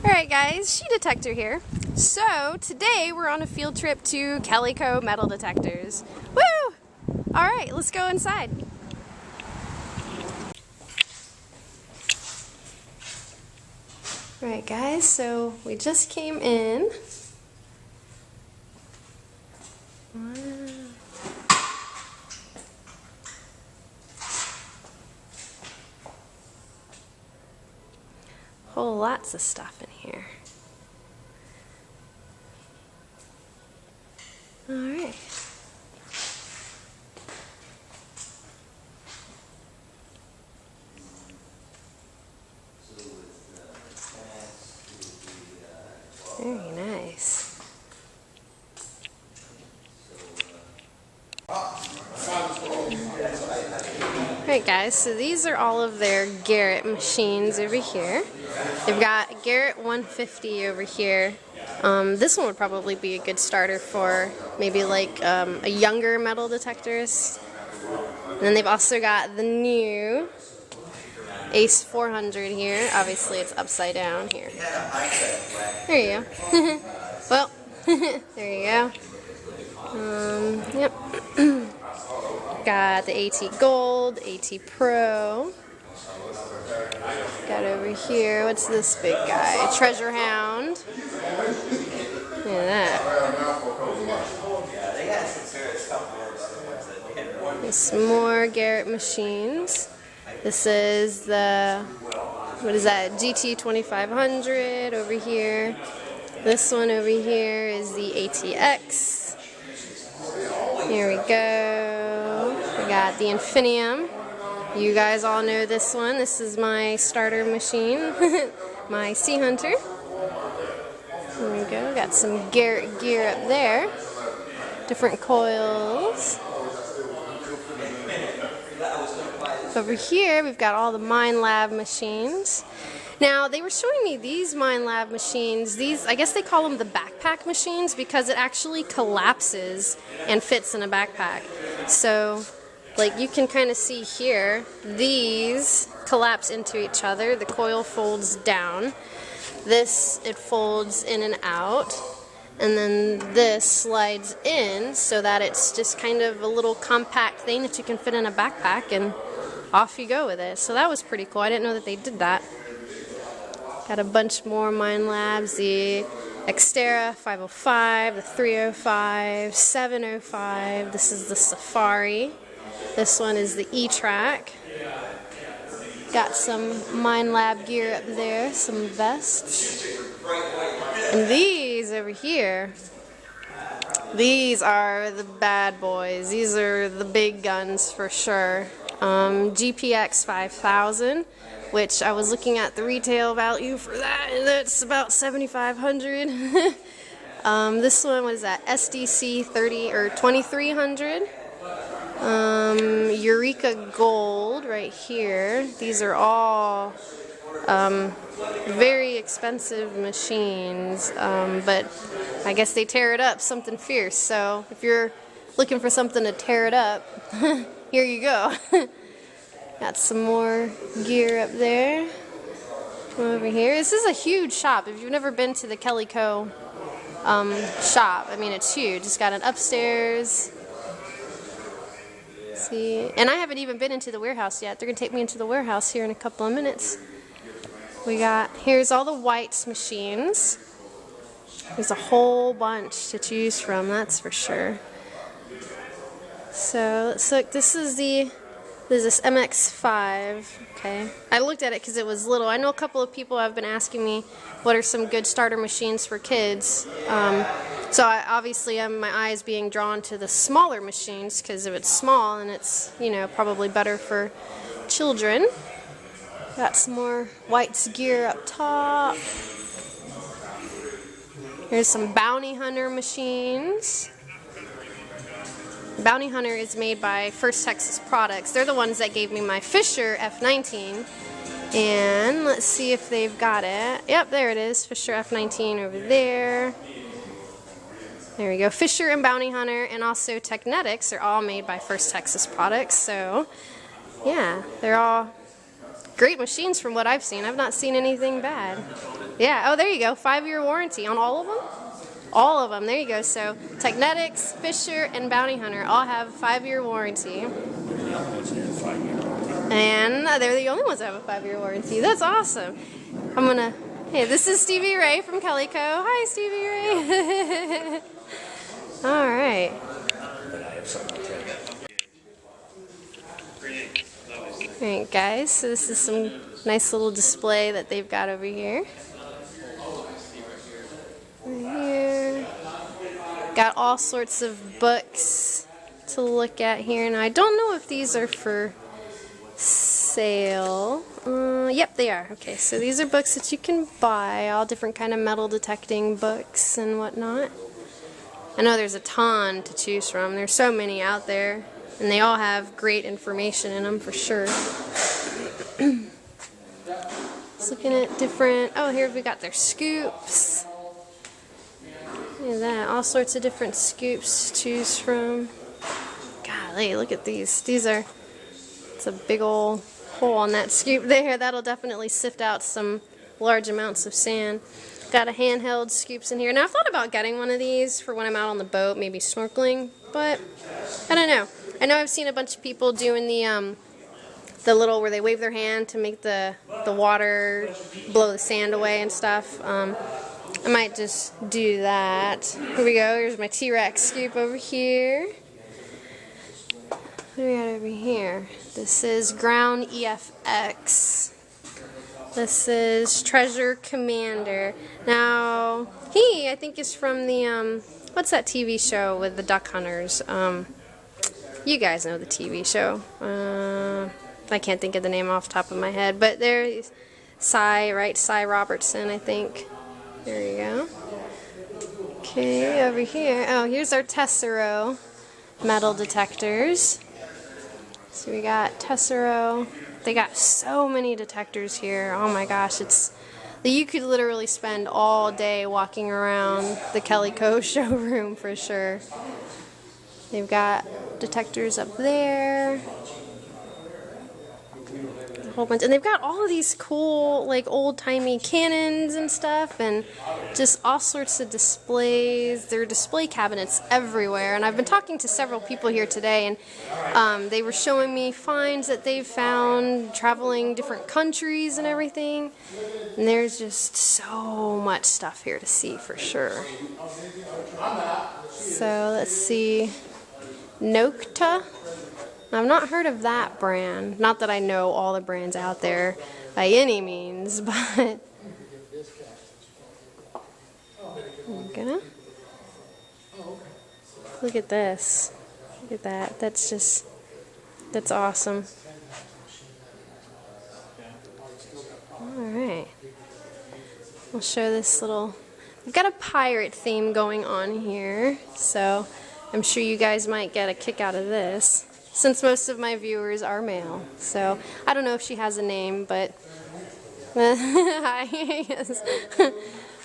Alright guys, She Detector here. So today we're on a field trip to Kellyco metal detectors. Woo! Alright, let's go inside. Alright guys, so we just came in. Wow. Whole lots of stuff in here. Alright. Very nice. Alright guys, so these are all of their Garrett machines over here. They've got Garrett 150 over here. This one would probably be a good starter for maybe like a younger metal detectorist. And then they've also got the new Ace 400 here. Obviously it's upside down here. There you go. Well, there you go. Yep. Got the AT Gold, AT Pro. Got over here, what's this big guy? Treasure Hound. Look at that. There's some more Garrett machines. This is the, what is that, GT 2500 over here. This one over here is the ATX. Here we go. We got the Infinium. You guys all know this one. This is my starter machine, my Sea Hunter. There we go. Got some Garrett gear up there. Different coils. Over here, we've got all the Minelab machines. Now, they were showing me these Minelab machines. These, I guess they call them the backpack machines because it actually collapses and fits in a backpack. So, like you can kind of see here, these collapse into each other. The coil folds down. This, it folds in and out. And then this slides in so that it's just kind of a little compact thing that you can fit in a backpack and off you go with it. So that was pretty cool. I didn't know that they did that. Got a bunch more Minelabs. The Xterra 505, the 305, 705. This is the Safari. This one is the E-Track. Got some Minelab gear up there, some vests. And these over here, these are the bad boys. These are the big guns for sure. GPX 5000, which I was looking at the retail value for that, and that's about $7,500. This one was at SDC 2300. Eureka Gold right here. These are all very expensive machines, but I guess they tear it up something fierce. So if you're looking for something to tear it up, here you go. Got some more gear up there. Over here. This is a huge shop. If you've never been to the Kellyco shop, I mean it's huge. It's got an upstairs. See, and I haven't even been into the warehouse yet. They're gonna take me into the warehouse here in a couple of minutes. We got, here's all the Whites machines. There's a whole bunch to choose from, that's for sure. So let's look. This is this MX5. Okay, I looked at it because it was little. I know a couple of people have been asking me what are some good starter machines for kids. So obviously my eyes being drawn to the smaller machines because if it's small and it's, you know, probably better for children. Got some more White's gear up top. Here's some Bounty Hunter machines. Bounty Hunter is made by First Texas Products. They're the ones that gave me my Fisher F19. And let's see if they've got it. Yep, there it is. Fisher F19 over there. There we go. Fisher and Bounty Hunter and also Technetics are all made by First Texas Products. So, yeah, they're all great machines from what I've seen. I've not seen anything bad. Yeah, oh, there you go. 5-year warranty on all of them? All of them, there you go. So, Technetics, Fisher, and Bounty Hunter all have 5-year warranty. And they're the only ones that have a 5-year warranty. That's awesome. I'm gonna, hey, this is Stevie Ray from Kellyco. Hi, Stevie Ray. All right. Alright guys, so this is some nice little display that they've got over here. Right here. Got all sorts of books to look at here. Now I don't know if these are for sale. Yep, they are. Okay, so these are books that you can buy, all different kind of metal detecting books and whatnot. I know there's a ton to choose from. There's so many out there, and they all have great information in them for sure. Just looking at different, oh, here we got their scoops. Look at that, all sorts of different scoops to choose from. Golly, look at these. These are, it's a big old hole on that scoop there. That'll definitely sift out some large amounts of sand. Got a handheld scoops in here. Now I've thought about getting one of these for when I'm out on the boat, maybe snorkeling, but I don't know. I know I've seen a bunch of people doing the little where they wave their hand to make the water blow the sand away and stuff. I might just do that. Here we go. Here's my T-Rex scoop over here. What do we got over here? This is Ground EFX. This is Treasure Commander. Now, he, I think, is from the, what's that TV show with the duck hunters? You guys know the TV show. I can't think of the name off the top of my head, but there's Cy, right? Cy Robertson, I think. There you go. Okay, over here. Oh, here's our Tessero metal detectors. So we got Tessero. They got so many detectors here. Oh my gosh, you could literally spend all day walking around the Kellyco showroom for sure. They've got detectors up there. A whole bunch, and they've got all of these cool, like, old-timey cannons and stuff, and just all sorts of displays. There are display cabinets everywhere, and I've been talking to several people here today, and they were showing me finds that they've found traveling different countries and everything, and there's just so much stuff here to see for sure. So let's see, Nokta. I've not heard of that brand. Not that I know all the brands out there by any means, but I'm gonna look at this. Look at that. That's awesome. Alright. We'll show this little, we've got a pirate theme going on here, so I'm sure you guys might get a kick out of this, since most of my viewers are male. So I don't know if she has a name, but hi. Yes.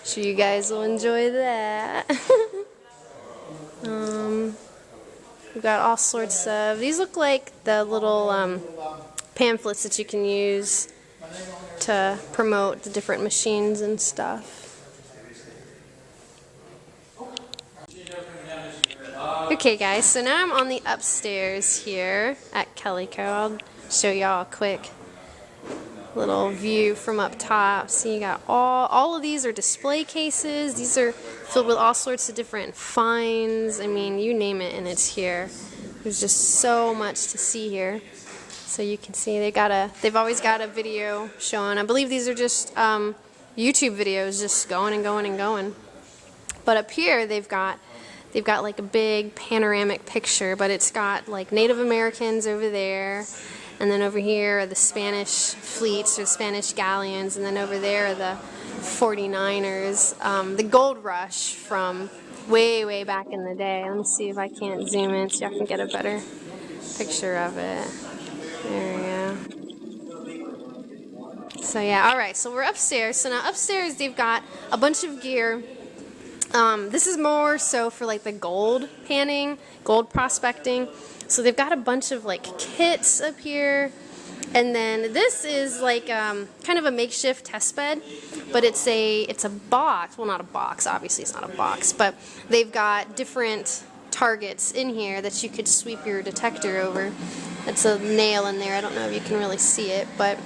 Sure you guys will enjoy that. We've got all sorts of, these look like the little pamphlets that you can use to promote the different machines and stuff. Okay guys, so now I'm on the upstairs here at Kellyco. I'll show y'all a quick little view from up top. So you got all of these are display cases. These are filled with all sorts of different finds. I mean, you name it and it's here. There's just so much to see here. So you can see they've always got a video showing. I believe these are just YouTube videos just going and going and going. But up here they've got like a big panoramic picture, but it's got like Native Americans over there, and then over here are the Spanish fleets or Spanish galleons, and then over there are the 49ers, the gold rush from way back in the day. Let me see if I can't zoom in so I can get a better picture of it. There we go. So yeah, alright, so we're upstairs. So now upstairs they've got a bunch of gear. This is more so for like the gold panning, gold prospecting. So they've got a bunch of like kits up here. And then this is like kind of a makeshift test bed, but it's a box. Well, not a box. Obviously, it's not a box, but they've got different targets in here that you could sweep your detector over. It's a nail in there. I don't know if you can really see it, but.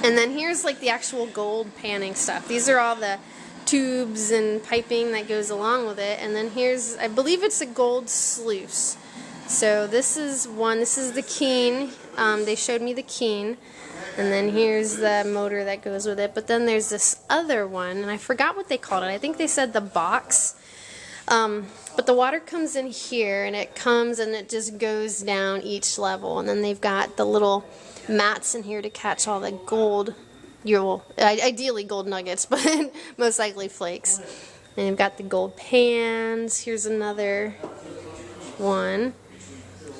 And then here's like the actual gold panning stuff. These are all the tubes and piping that goes along with it. And then here's, I believe it's a gold sluice. So this is one. This is the keen. They showed me the keen. And then here's the motor that goes with it. But then there's this other one, and I forgot what they called it. I think they said the box. But the water comes in here, and it comes and it just goes down each level. And then they've got the little mats in here to catch all the gold, ideally gold nuggets, but most likely flakes. And you've got the gold pans. Here's another one.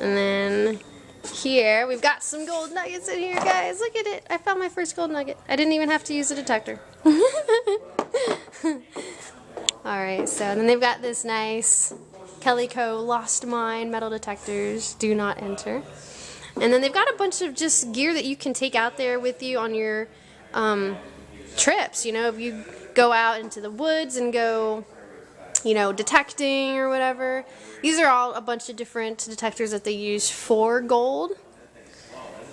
And then here we've got some gold nuggets in here, guys. Look at it. I found my first gold nugget. I didn't even have to use a detector. Alright, so then they've got this nice Kellyco Lost Mine metal detectors. Do not enter. And then they've got a bunch of just gear that you can take out there with you on your trips. You know, if you go out into the woods and go, you know, detecting or whatever. These are all a bunch of different detectors that they use for gold.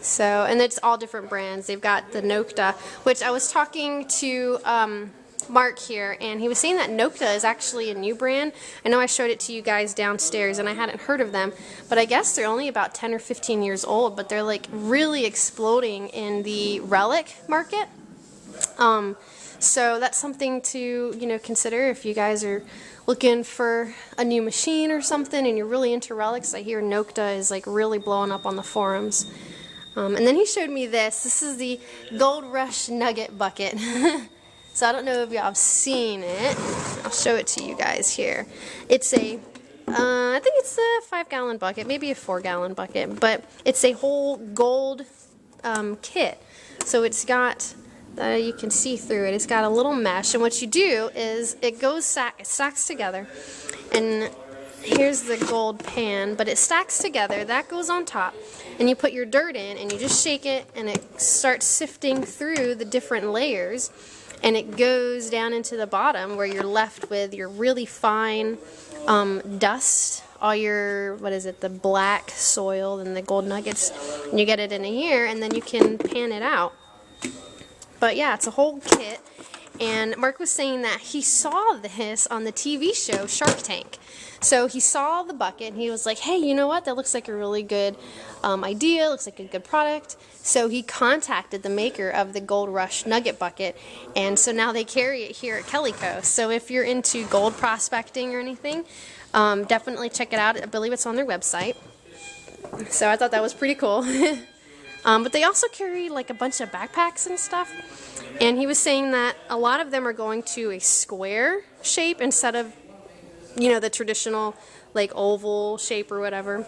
So, and it's all different brands. They've got the Nokta, which I was talking to Mark here, and he was saying that Nokta is actually a new brand. I know I showed it to you guys downstairs, and I hadn't heard of them, but I guess they're only about 10 or 15 years old, but they're like really exploding in the Relic market. So that's something to, you know, consider if you guys are looking for a new machine or something and you're really into relics. I hear Nokta is like really blowing up on the forums. And then he showed me this. This is the Gold Rush Nugget Bucket. So I don't know if y'all have seen it. I'll show it to you guys here. It's a, I think it's a 5-gallon bucket, maybe a 4-gallon bucket, but it's a whole gold kit. So it's got, you can see through it, it's got a little mesh, and what you do is it goes, it stacks together, and here's the gold pan, but it stacks together, that goes on top, and you put your dirt in, and you just shake it, and it starts sifting through the different layers, and it goes down into the bottom where you're left with your really fine dust, all your, what is it, the black soil and the gold nuggets, and you get it in here, and then you can pan it out. But yeah, it's a whole kit, and Mark was saying that he saw this on the TV show Shark Tank. So he saw the bucket, and he was like, hey, you know what, that looks like a really good idea, looks like a good product. So he contacted the maker of the Gold Rush Nugget Bucket, and so now they carry it here at Kellyco. So if you're into gold prospecting or anything, definitely check it out. I believe it's on their website. So I thought that was pretty cool. But they also carry like a bunch of backpacks and stuff, and he was saying that a lot of them are going to a square shape instead of, you know, the traditional like oval shape or whatever.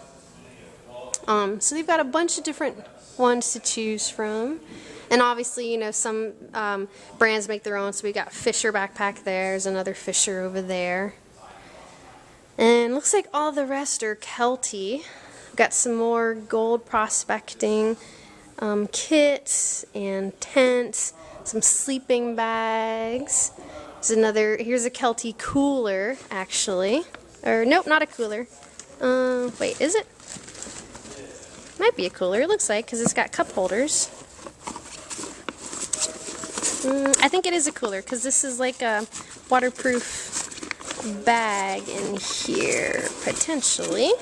So they've got a bunch of different ones to choose from, and obviously, you know, some brands make their own. So we got Fisher backpack there. There's another Fisher over there, and looks like all the rest are Kelty. We've got some more gold prospecting kits and tents, some sleeping bags. There's another, here's a Kelty cooler, actually. Or, nope, not a cooler. Wait, is it? Might be a cooler, it looks like, because it's got cup holders. I think it is a cooler, because this is like a waterproof bag in here, potentially.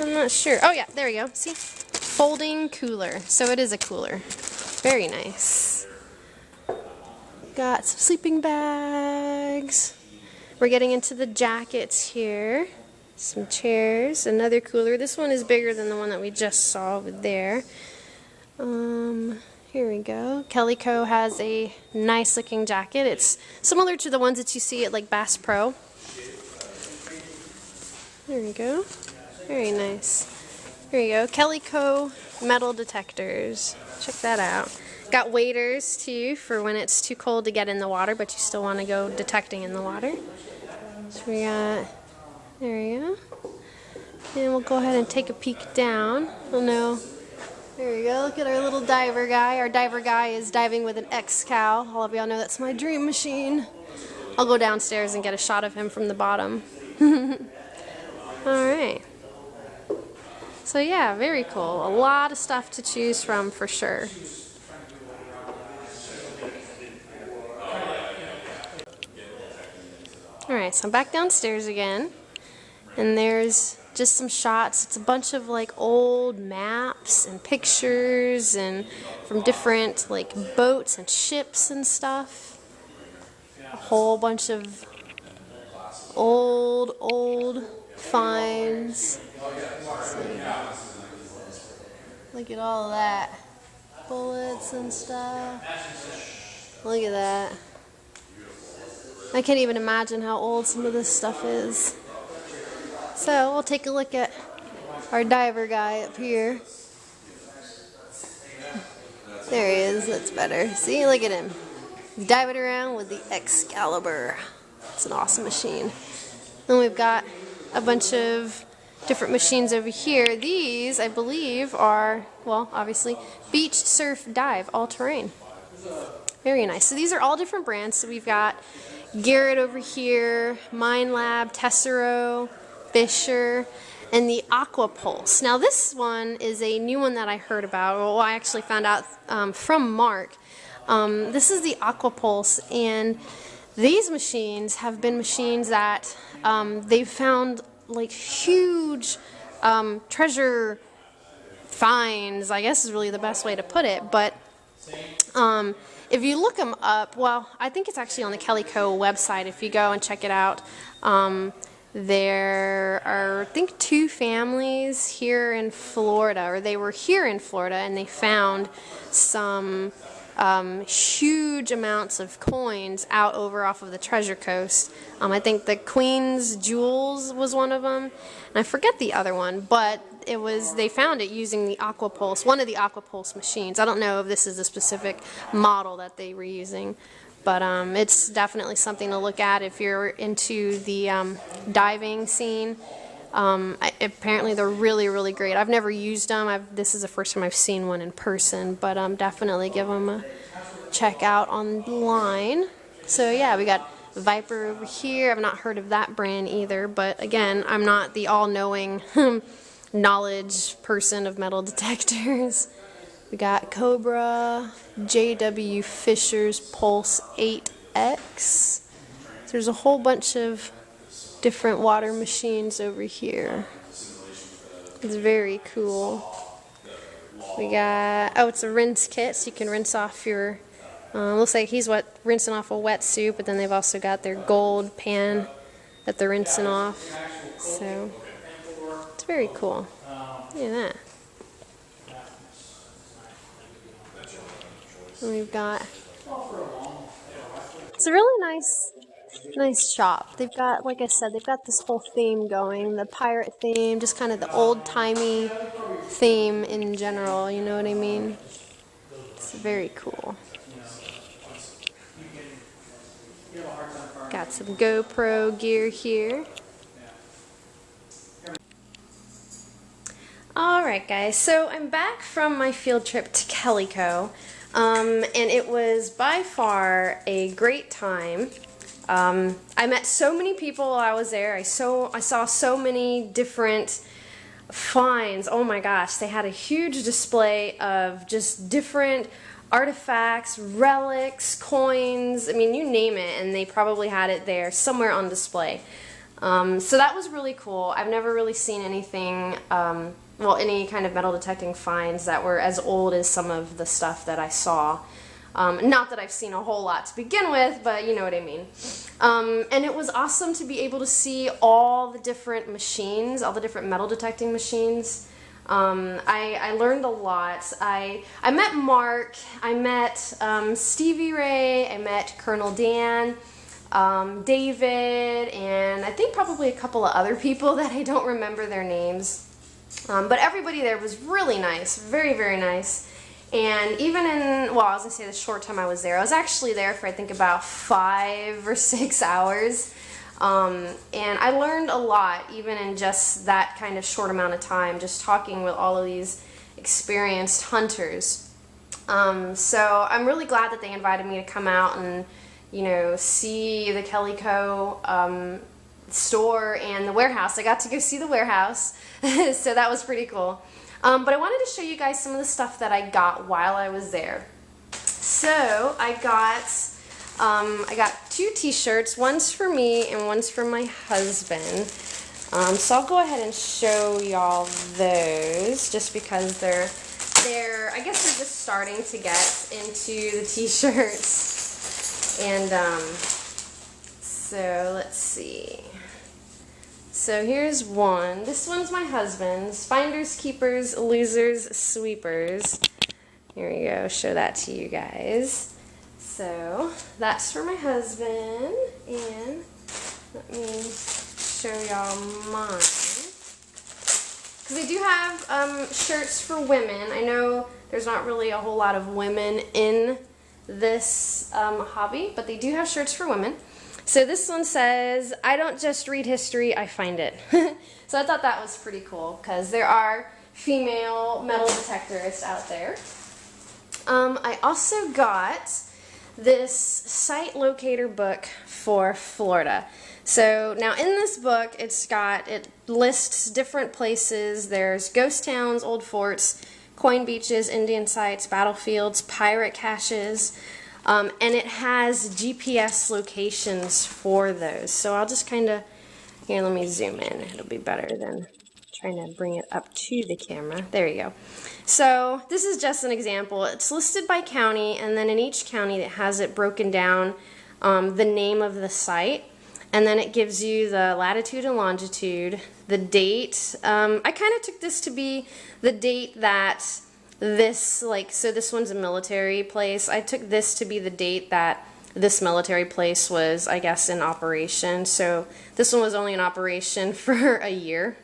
I'm not sure. Oh yeah, there we go. See? Folding cooler. So it is a cooler. Very nice. Got some sleeping bags. We're getting into the jackets here. Some chairs. Another cooler. This one is bigger than the one that we just saw over there. Here we go. Kellyco has a nice looking jacket. It's similar to the ones that you see at like Bass Pro. There we go. Very nice. Here you go. Kellyco metal detectors. Check that out. Got waders too for when it's too cold to get in the water, but you still want to go detecting in the water. So we got, there we go. And we'll go ahead and take a peek down. Oh no, There we go. Look at our little diver guy. Our diver guy is diving with an X-Cow. All of y'all know that's my dream machine. I'll go downstairs and get a shot of him from the bottom. Alright. So yeah, very cool. A lot of stuff to choose from for sure. Alright, so I'm back downstairs again. And there's just some shots. It's a bunch of like old maps and pictures and from different like boats and ships and stuff. A whole bunch of old finds. Look at all of that. Bullets and stuff. Look at that. I can't even imagine how old some of this stuff is. So we'll take a look at our diver guy up here. There he is, that's better. See, look at him. He's diving around with the Excalibur. It's an awesome machine. Then we've got a bunch of different machines over here. These, I believe, are, well, obviously, beach, surf, dive, all-terrain. Very nice. So these are all different brands. So we've got Garrett over here, Mine Lab, Tessero, Fisher, and the Aqua Pulse. Now this one is a new one that I heard about, well I actually found out from Mark. This is the Aqua Pulse, and these machines have been machines that they've found like huge treasure finds, I guess is really the best way to put it, but if you look them up, well I think it's actually on the Kellyco website if you go and check it out. There are, I think, 2 families here in Florida, or they were here in Florida, and they found some huge amounts of coins out over off of the Treasure Coast. I think the Queen's Jewels was one of them, and I forget the other one, but it was, they found it using the Aqua Pulse, one of the Aqua Pulse machines. I don't know if this is a specific model that they were using. But it's definitely something to look at if you're into the diving scene. Apparently they're really great. I've never used them. This is the first time I've seen one in person, but definitely give them a check out online. So yeah, we got Viper over here. I've not heard of that brand either, but again, I'm not the all-knowing knowledge person of metal detectors. We got Cobra, J.W. Fisher's Pulse 8X. There's a whole bunch of different water machines over here. It's very cool. We got, oh, it's a rinse kit, so you can rinse off your, looks like he's rinsing off a wetsuit, but then they've also got their gold pan that they're rinsing off. So, it's very cool. Look at that. And we've got, it's a really nice shop. They've got, like I said, they've got this whole theme going, the pirate theme, just kind of the old-timey theme in general, you know what I mean? It's very cool. Got some GoPro gear here. Alright guys, so I'm back from my field trip to Kellyco. And it was by far a great time. I met so many people while I was there. I saw so many different finds. Oh my gosh, they had a huge display of just different artifacts, relics, coins, I mean you name it, and they probably had it there somewhere on display. So that was really cool. I've never really seen anything, well, any kind of metal detecting finds that were as old as some of the stuff that I saw. Not that I've seen a whole lot to begin with, but you know what I mean. And it was awesome to be able to see all the different machines, all the different metal detecting machines. I learned a lot. I met Mark, I met Stevie Ray, I met Colonel Dan, David, and I think probably a couple of other people that I don't remember their names. But everybody there was really nice, very nice. And even in, well, I was going to say the short time I was there, I was actually there for I think about 5 or 6 hours. And I learned a lot even in just that kind of short amount of time, just talking with all of these experienced hunters. So I'm really glad that they invited me to come out and, you know, see the Kellyco store and the warehouse. I got to go see the warehouse, so that was pretty cool. But I wanted to show you guys some of the stuff that I got while I was there. So I got 2 t-shirts. One's for me and one's for my husband. So I'll go ahead and show y'all those just because they're I guess they're just starting to get into the t-shirts. And so let's see. So here's one. This one's my husband's. Finders, keepers, losers, sweepers. Here we go. Show that to you guys. So that's for my husband. And let me show y'all mine. Because they do have shirts for women. I know there's not really a whole lot of women in this hobby, but they do have shirts for women. So this one says, "I don't just read history, I find it." So I thought that was pretty cool because there are female metal detectorists out there. I also got this site locator book for Florida. So now in this book, it lists different places. There's ghost towns, old forts, coin beaches, Indian sites, battlefields, pirate caches. And it has GPS locations for those. So I'll just kind of, here, let me zoom in. It'll be better than trying to bring it up to the camera. There you go. So this is just an example. It's listed by county, and then in each county it has it broken down, the name of the site, and then it gives you the latitude and longitude, the date. I kind of took this to be the date that this, so this one's a military place. I took this to be the date that this military place was, I guess, in operation. So this one was only in operation for a year.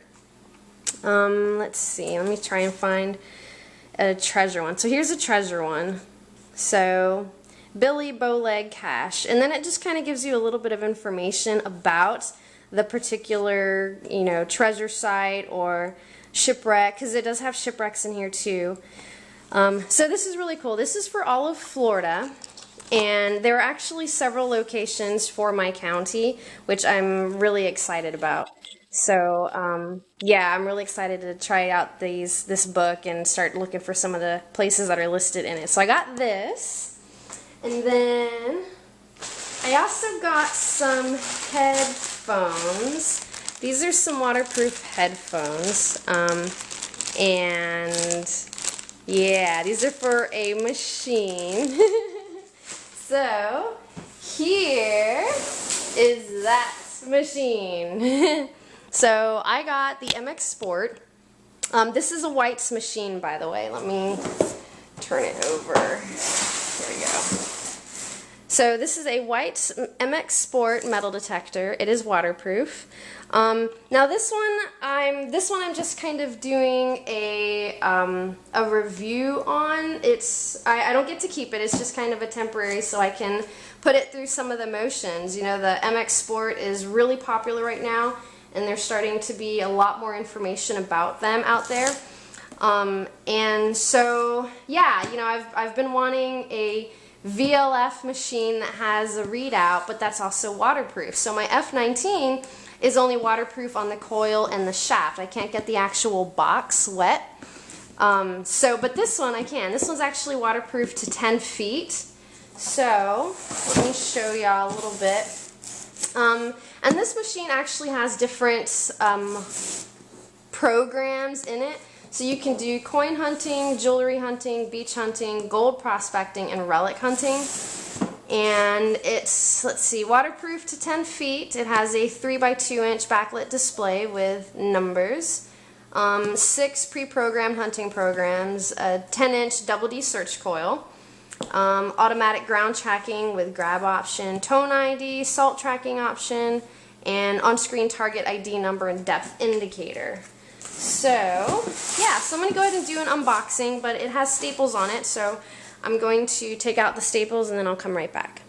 Let's see, let me try and find a treasure one. So here's a treasure one. So Billy Bowleg Cache. And then it just kind of gives you a little bit of information about the particular, you know, treasure site or shipwreck, because it does have shipwrecks in here too. So this is really cool. This is for all of Florida, and there are actually several locations for my county, which I'm really excited about. So yeah, I'm really excited to try out this book and start looking for some of the places that are listed in it. So I got this, and then I also got some headphones. These are some waterproof headphones, and yeah, these are for a machine. So here is that machine. So I got the MX Sport. This is a White's machine, by the way. Let me turn it over. Here we go. So this is a White's MX Sport metal detector. It is waterproof. Now this one I'm just kind of doing a review on. I don't get to keep it. It's just kind of a temporary, so I can put it through some of the motions. You know, the MX Sport is really popular right now, and there's starting to be a lot more information about them out there. And so yeah, you know, I've been wanting a VLF machine that has a readout, but that's also waterproof. So my F19 is only waterproof on the coil and the shaft. I can't get the actual box wet. But this one I can. This one's actually waterproof to 10 feet. So let me show y'all a little bit. And this machine actually has different programs in it. So you can do coin hunting, jewelry hunting, beach hunting, gold prospecting, and relic hunting. And it's, let's see, waterproof to 10 feet. It has a 3x2-inch backlit display with numbers, 6 pre-programmed hunting programs, a 10-inch double D search coil, automatic ground tracking with grab option, tone ID, salt tracking option, and on-screen target ID number and depth indicator. So, yeah, so I'm going to go ahead and do an unboxing, but it has staples on it, so I'm going to take out the staples and then I'll come right back.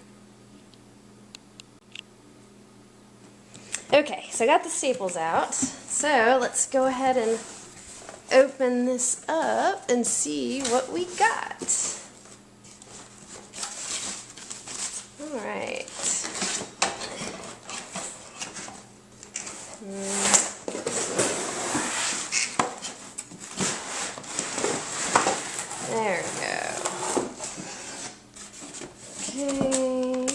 Okay, so I got the staples out, so let's go ahead and open this up and see what we got. Alright. There we go. Okay.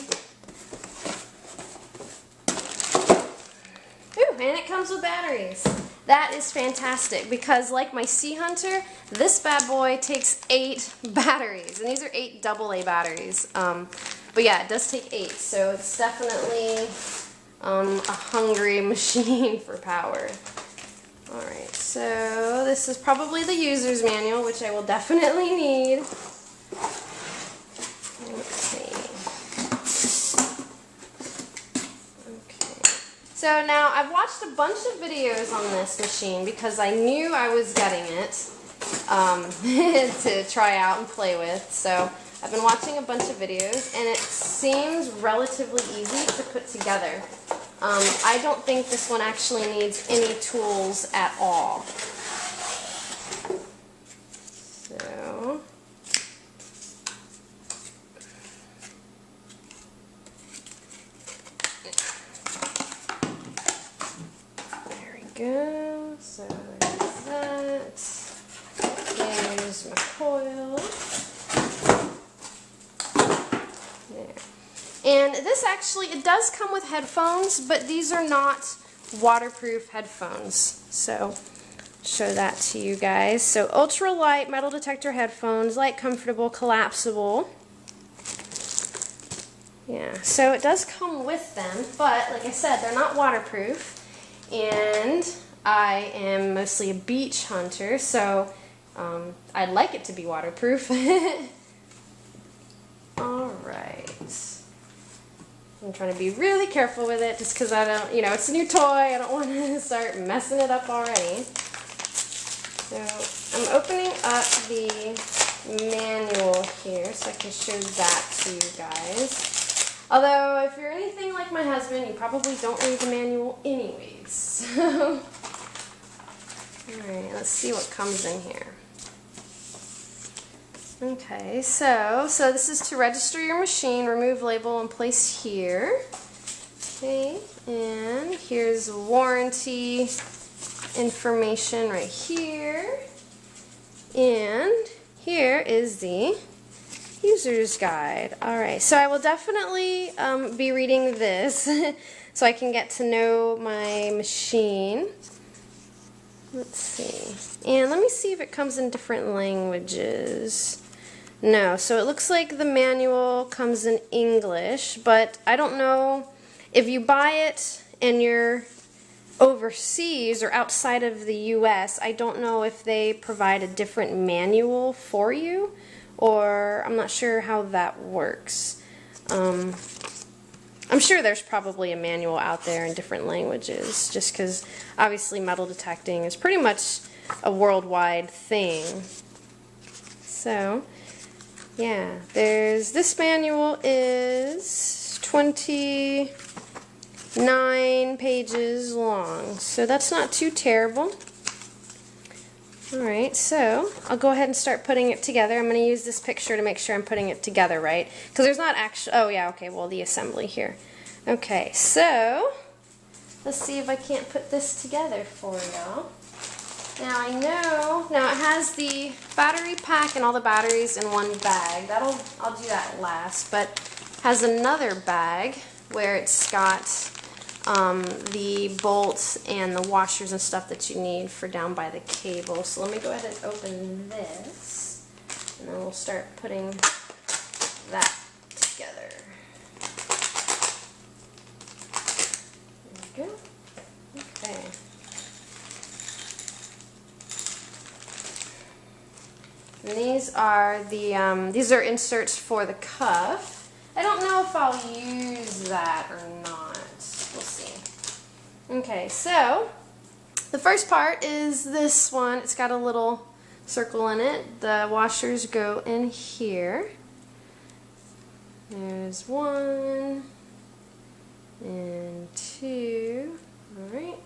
Ooh, and it comes with batteries. That is fantastic because, like my Sea Hunter, this bad boy takes 8 batteries, and these are 8 AA batteries. But yeah, it does take 8, so it's definitely a hungry machine for power. Alright, so this is probably the user's manual, which I will definitely need. Let's see. Okay. So now I've watched a bunch of videos on this machine because I knew I was getting it to try out and play with. So I've been watching a bunch of videos, and it seems relatively easy to put together. I don't think this one actually needs any tools at all. So, there we go. So there's that. There's my coil. There. And this actually, it does come with headphones, but these are not waterproof headphones. So, show that to you guys. So, ultra light metal detector headphones, light, comfortable, collapsible. Yeah, so it does come with them, but like I said, they're not waterproof. And I am mostly a beach hunter, so I'd like it to be waterproof. Alright. I'm trying to be really careful with it just because I don't, it's a new toy. I don't want to start messing it up already. So I'm opening up the manual here so I can show that to you guys. Although if you're anything like my husband, you probably don't read the manual anyways. So, alright, let's see what comes in here. Okay, so this is to register your machine, remove label and place here. Okay, and here's warranty information right here. And here is the user's guide. Alright, so I will definitely be reading this so I can get to know my machine. Let's see. And let me see if it comes in different languages. No, so it looks like the manual comes in English, but I don't know if you buy it and you're overseas or outside of the US, I don't know if they provide a different manual for you, or I'm not sure how that works. I'm sure there's probably a manual out there in different languages, just because obviously metal detecting is pretty much a worldwide thing. So, yeah, this manual is 29 pages long, so that's not too terrible. Alright, so I'll go ahead and start putting it together. I'm going to use this picture to make sure I'm putting it together right, because there's not actually, oh yeah, okay, well the assembly here. Okay, so let's see if I can't put this together for y'all. Now I know, now it has the battery pack and all the batteries in one bag. I'll do that last, but it has another bag where it's got the bolts and the washers and stuff that you need for down by the cable. So let me go ahead and open this, and then we'll start putting that together. There we go. Okay. And these are these are inserts for the cuff. I don't know if I'll use that or not. We'll see. Okay, so the first part is this one. It's got a little circle in it. The washers go in here. There's 1 and 2. All right.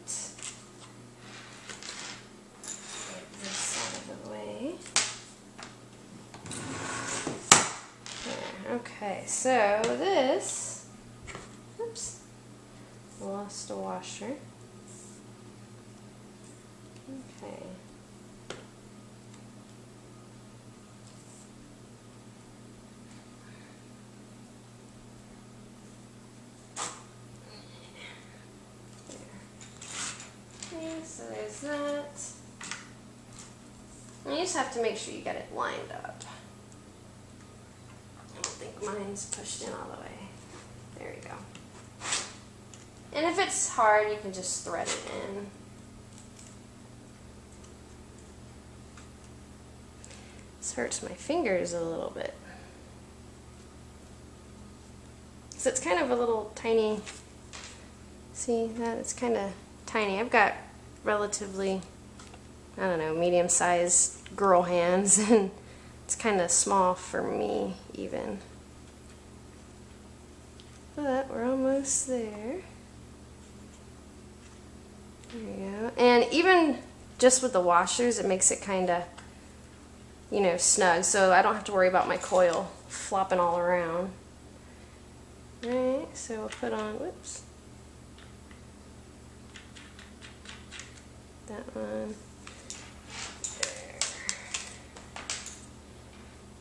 Get this so this, oops, lost a washer. Okay. Okay, so there's that. And you just have to make sure you get it lined up. I don't think mine's pushed in all the way. There you go. And if it's hard, you can just thread it in. This hurts my fingers a little bit. So it's kind of a little tiny, see that? It's kind of tiny. I've got relatively, I don't know, medium-sized girl hands, and it's kind of small for me even. But we're almost there. There you go. And even just with the washers, it makes it kind of, you know, snug, so I don't have to worry about my coil flopping all around. Alright, so we'll put on, whoops, that one. There.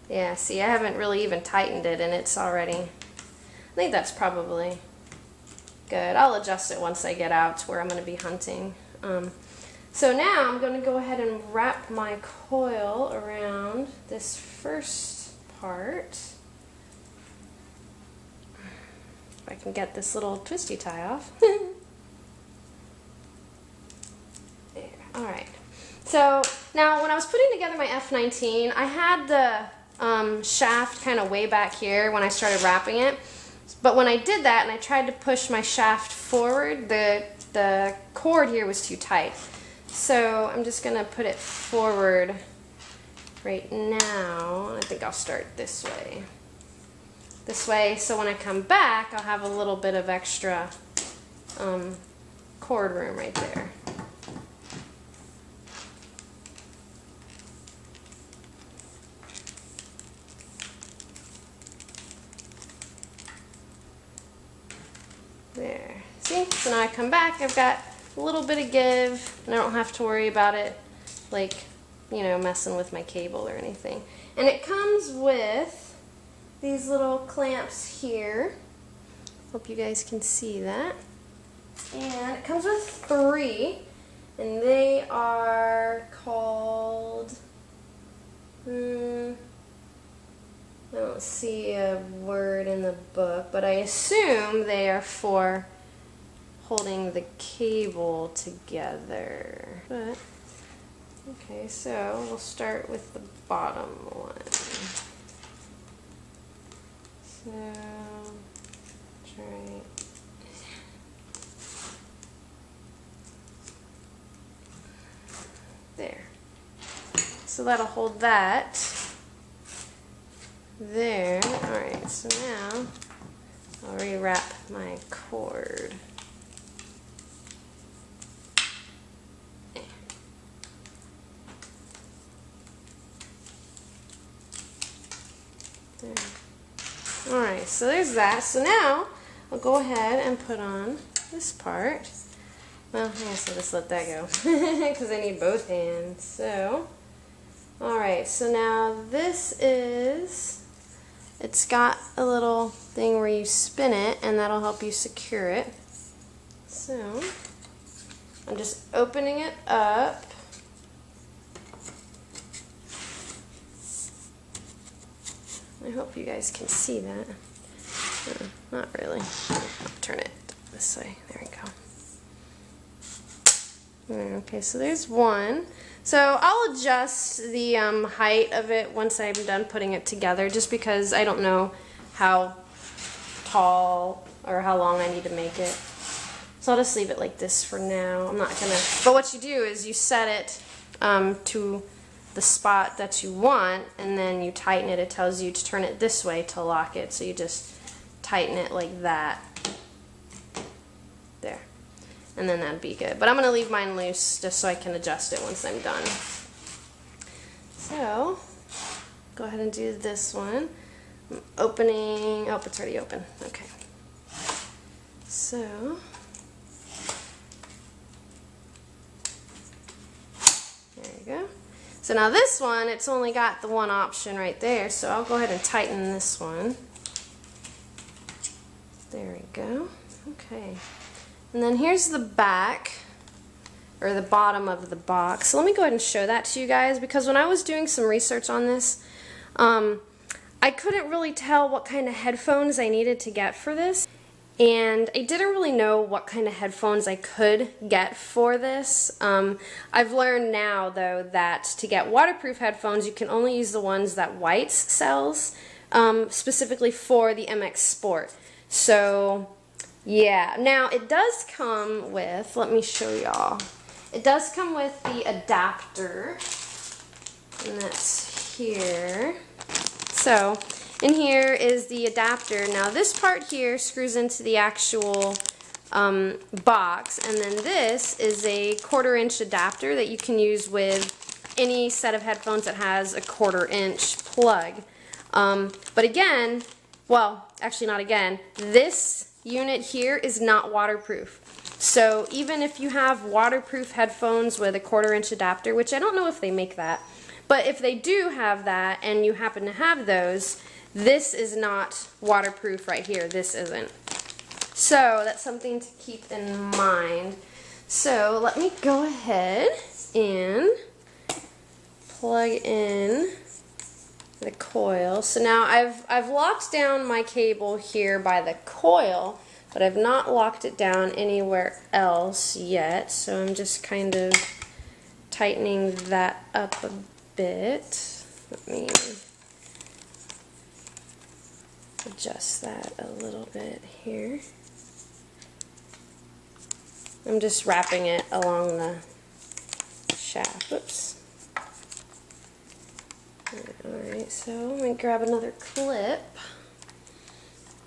Yeah, see, I haven't really even tightened it, and it's already, I think that's probably good. I'll adjust it once I get out to where I'm going to be hunting. So now I'm going to go ahead and wrap my coil around this first part. If I can get this little twisty tie off. There. Alright. So now when I was putting together my F19, I had the shaft kind of way back here when I started wrapping it. But when I did that and I tried to push my shaft forward, the cord here was too tight. So I'm just going to put it forward right now. I think I'll start this way. This way, so when I come back, I'll have a little bit of extra cord room right there. There. See? So now I come back, I've got a little bit of give, and I don't have to worry about it, like, you know, messing with my cable or anything. And it comes with these little clamps here. Hope you guys can see that. And it comes with 3, and they are called, I don't see a word in the book, but I assume they are for holding the cable together. But, okay, so we'll start with the bottom one. So, try. There. So that'll hold that. There. Alright, so now I'll rewrap my cord. There. Alright, so there's that. So now I'll go ahead and put on this part. Well, I guess I'll just let that go because I need both hands. So, alright, so now this is, it's got a little thing where you spin it and that'll help you secure it. So, I'm just opening it up. I hope you guys can see that. Not really. I'll turn it this way. There we go. Okay, so there's one. So I'll adjust the height of it once I'm done putting it together, just because I don't know how tall or how long I need to make it. So I'll just leave it like this for now. I'm not gonna, but what you do is you set it to the spot that you want, and then you tighten it. It tells you to turn it this way to lock it, so you just tighten it like that. There. And then that'd be good. But I'm going to leave mine loose just so I can adjust it once I'm done. So, go ahead and do this one. Opening, oh, it's already open. Okay. So, there you go. So now this one, it's only got the one option right there, so I'll go ahead and tighten this one. There we go. Okay. And then here's the back, or the bottom of the box. So let me go ahead and show that to you guys, because when I was doing some research on this, I couldn't really tell what kind of headphones I needed to get for this. And I didn't really know what kind of headphones I could get for this. I've learned now, though, that to get waterproof headphones, you can only use the ones that White's sells, specifically for the MX Sport. So, yeah. Now, it does come with, let me show y'all. It does come with the adapter, and that's here. So, in here is the adapter. Now this part here screws into the actual box, and then this is a 1/4-inch adapter that you can use with any set of headphones that has a 1/4-inch plug. But again, well, actually not again, this unit here is not waterproof. So even if you have waterproof headphones with a 1/4-inch adapter, which I don't know if they make that, but if they do have that and you happen to have those, this is not waterproof right here. This isn't. So that's something to keep in mind. So let me go ahead and plug in the coil. So now I've locked down my cable here by the coil, but I've not locked it down anywhere else yet. So I'm just kind of tightening that up a bit. Let me adjust that a little bit here. I'm just wrapping it along the shaft. Whoops. Alright, so I'm going to grab another clip.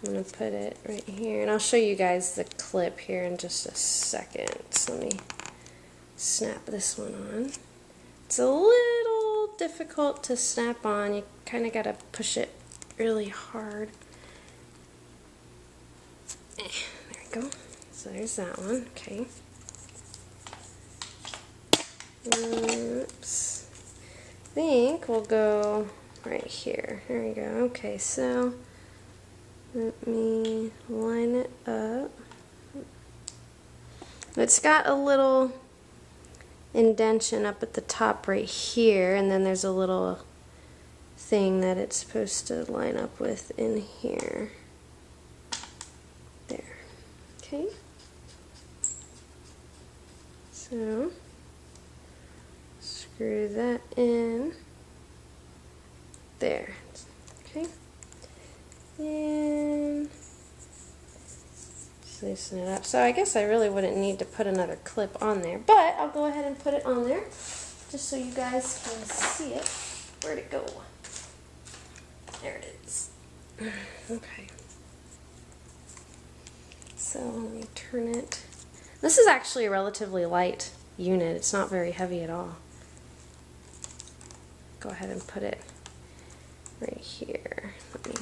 I'm going to put it right here, and I'll show you guys the clip here in just a second. So let me snap this one on. It's a little difficult to snap on. You kind of got to push it really hard. There we go. So there's that one. Okay. Oops. I think we'll go right here. There we go. Okay, so let me line it up. It's got a little indentation up at the top right here, and then there's a little thing that it's supposed to line up with in here. There. Okay. So screw that in there. Okay. And just loosen it up. So I guess I really wouldn't need to put another clip on there, but I'll go ahead and put it on there just so you guys can see it. Where'd it go? There it is. Okay. So let me turn it. This is actually a relatively light unit. It's not very heavy at all. Go ahead and put it right here. Let me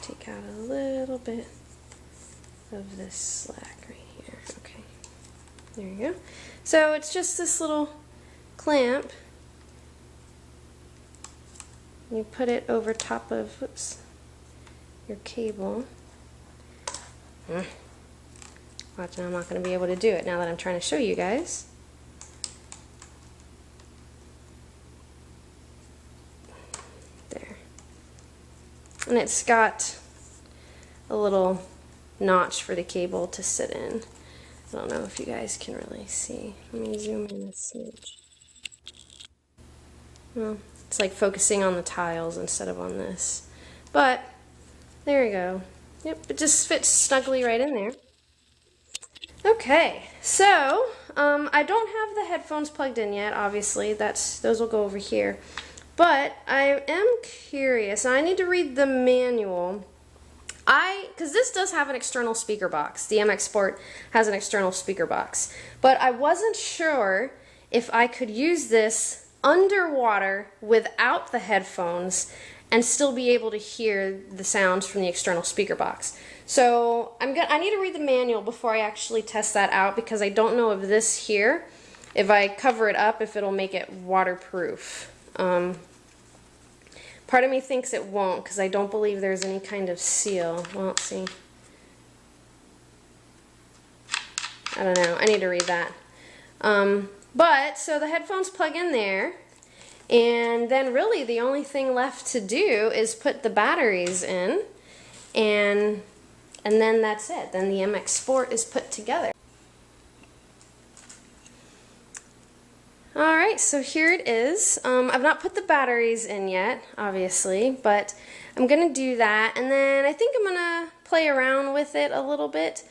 take out a little bit of this slack right here. Okay. There you go. So it's just this little clamp. You put it over top of, whoops, your cable. Watch, I'm not going to be able to do it now that I'm trying to show you guys. There. And it's got a little notch for the cable to sit in. I don't know if you guys can really see. Let me zoom in a smidge. Well, it's like focusing on the tiles instead of on this. But there you go. Yep, it just fits snugly right in there. Okay, so I don't have the headphones plugged in yet, obviously. Those will go over here. But I am curious, and I need to read the manual. Because this does have an external speaker box. The MX Sport has an external speaker box. But I wasn't sure if I could use this underwater without the headphones and still be able to hear the sounds from the external speaker box. So I need to read the manual before I actually test that out, because I don't know if this here, if I cover it up, if it'll make it waterproof. Part of me thinks it won't, because I don't believe there's any kind of seal. Well, let's see. I don't know. I need to read that. But, so the headphones plug in there, and then really the only thing left to do is put the batteries in, and then that's it. Then the MX Sport is put together. Alright, so here it is. I've not put the batteries in yet, obviously, but I'm going to do that, and then I think I'm going to play around with it a little bit.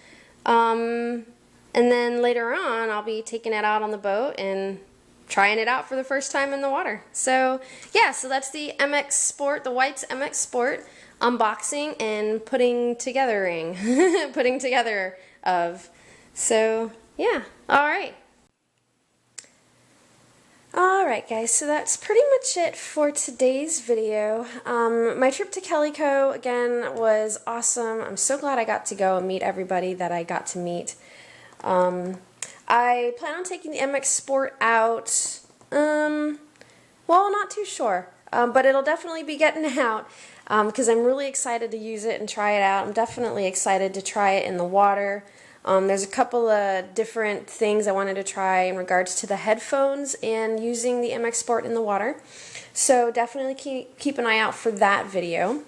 And then later on, I'll be taking it out on the boat and trying it out for the first time in the water. So yeah, so that's the MX Sport, the White's MX Sport unboxing and putting together of. So yeah, alright. Alright guys, so that's pretty much it for today's video. My trip to Kellyco, again, was awesome. I'm so glad I got to go and meet everybody that I got to meet. I plan on taking the MX Sport out, well, not too sure, but it'll definitely be getting out, because I'm really excited to use it and try it out. I'm definitely excited to try it in the water. There's a couple of different things I wanted to try in regards to the headphones and using the MX Sport in the water, so definitely keep an eye out for that video.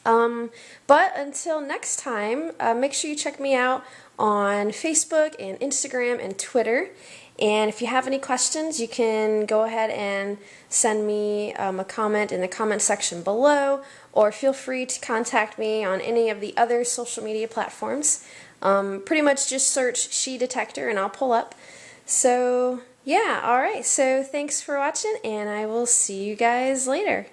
But until next time, make sure you check me out on Facebook and Instagram and Twitter. And if you have any questions, you can go ahead and send me a comment in the comment section below, or feel free to contact me on any of the other social media platforms. Pretty much just search Detector and I'll pull up. So yeah, alright, so thanks for watching, and I will see you guys later.